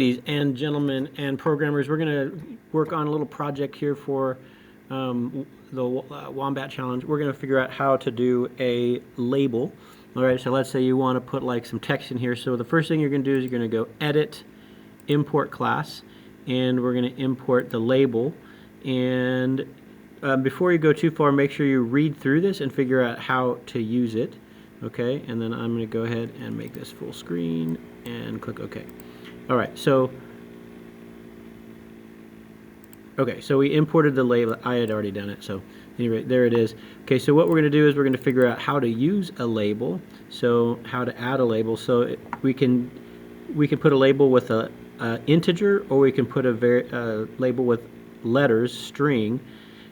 Ladies and gentlemen and programmers, we're going to work on a little project here for the Wombat Challenge. We're going to figure out how to do a label. All right, so let's say you want to put like some text in here. So the first thing you're going to do is you're going to go Edit, Import Class, and we're going to import the label. And before you go too far, make sure you read through this and figure out how to use it. Okay, and then I'm going to go ahead and make this full screen and click OK. All right, so we imported the label. I had already done it, so anyway, there it is. Okay, so what we're going to do is we're going to figure out how to use a label. So how to add a label. So we can put a label with a integer, or we can put a label with letters, string.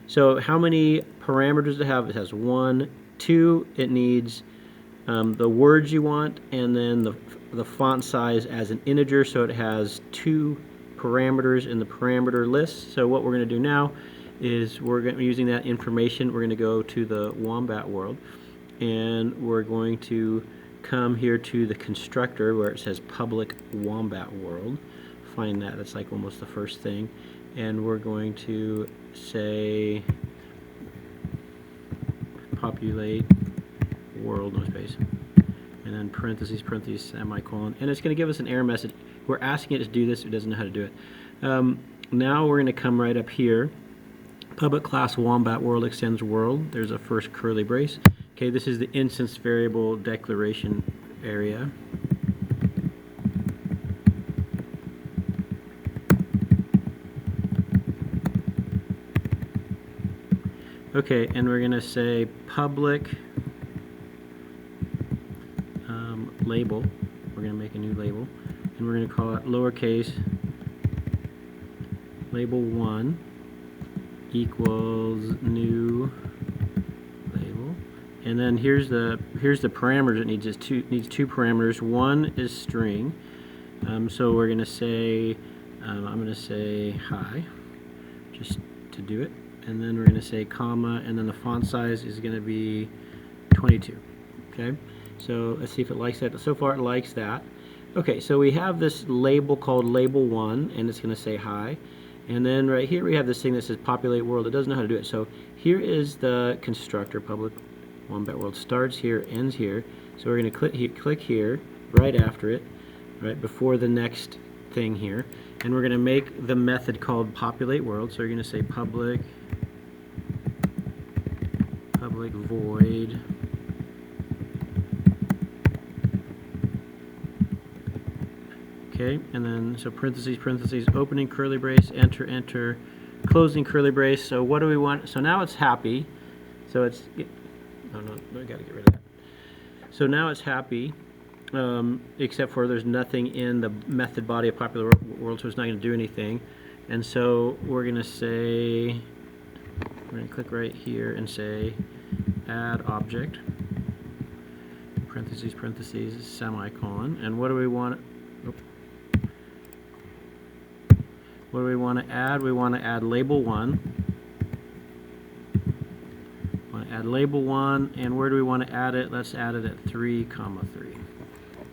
So how many parameters does it have? It has 1, 2. It needs the words you want, and then the font size as an integer, so it has 2 parameters in the parameter list. So what we're going to do now is using that information, we're going to go to the Wombat world, and we're going to come here to the constructor where it says public Wombat world. Find that, that's like almost the first thing, and we're going to say populate world, no space, and then parentheses, semicolon, and it's going to give us an error message. We're asking it to do this, it doesn't know how to do it. Now we're going to come right up here, public class Wombat world extends world. There's a first curly brace. Okay, this is the instance variable declaration area. Okay, and we're going to say public label. We're going to make a new label, and we're going to call it lowercase label 1 equals new label. And then here's the parameters it needs. It needs 2 parameters. One is string. So we're going to say I'm going to say hi, just to do it. And then we're going to say comma, and then the font size is going to be 22. Okay, so let's see if it likes that. So far it likes that. Okay, so we have this label called label 1, and it's going to say hi. And then right here we have this thing that says populate world. It doesn't know how to do it. So here is the constructor, public Wombat world, starts here, ends here. So we're going to click here, right after it, right before the next thing here. And we're going to make the method called populate world. So we're going to say public void okay, and then so parentheses, opening curly brace, enter, closing curly brace. So what do we want? So now it's happy. So it's oh no, I got to get rid of that. So now it's happy, except for there's nothing in the method body of popular world, so it's not going to do anything. And so we're going to say, we're going to click right here and say add object, parentheses, semicolon, and what do we want? What do we want to add? We want to add label 1. We want to add label 1, and where do we want to add it? Let's add it at 3, 3.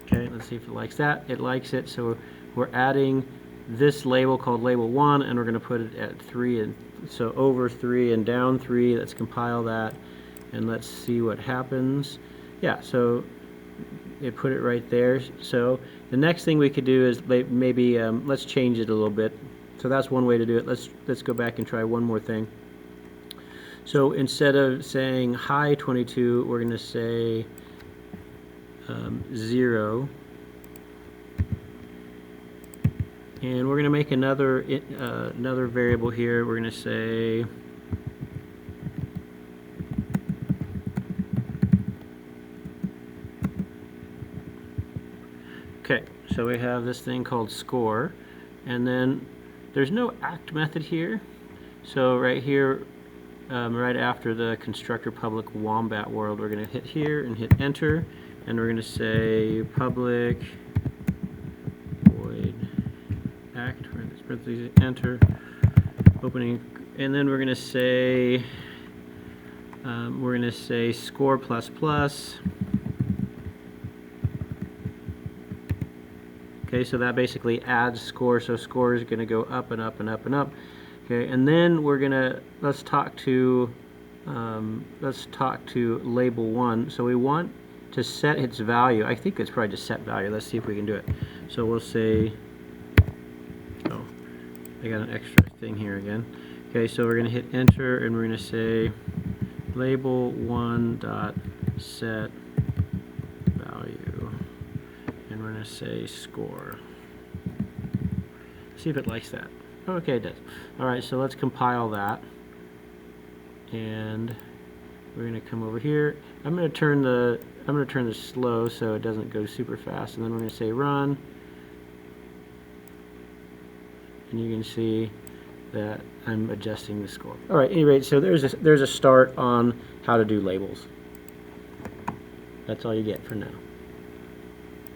Okay, let's see if it likes that. It likes it, so we're adding this label called label 1, and we're going to put it at 3, and so over 3 and down 3. Let's compile that, and let's see what happens. Yeah, so it put it right there. So the next thing we could do is maybe let's change it a little bit. So that's one way to do it. Let's go back and try one more thing. So instead of saying hi 22, we're going to say 0, and we're going to make another variable here. We're going to say okay. So we have this thing called score, and then there's no act method here. So right here, right after the constructor public Wombat world, we're going to hit here and hit enter, and we're going to say public void act, parentheses, enter, opening, and then we're going to say score plus plus. Okay, so that basically adds score. So score is going to go up and up and up and up. Okay, and then we're gonna let's talk to label 1. So we want to set its value. I think it's probably just set value. Let's see if we can do it. So we'll say, oh, I got an extra thing here again. Okay, so we're gonna hit enter and we're gonna say label 1 dot set value, and we're gonna say score. See if it likes that. Okay, it does. All right, so let's compile that, and we're going to come over here. I'm going to turn this slow so it doesn't go super fast, and then we're going to say run, and you can see that I'm adjusting the score. All right, anyway, so there's a start on how to do labels. That's all you get for now.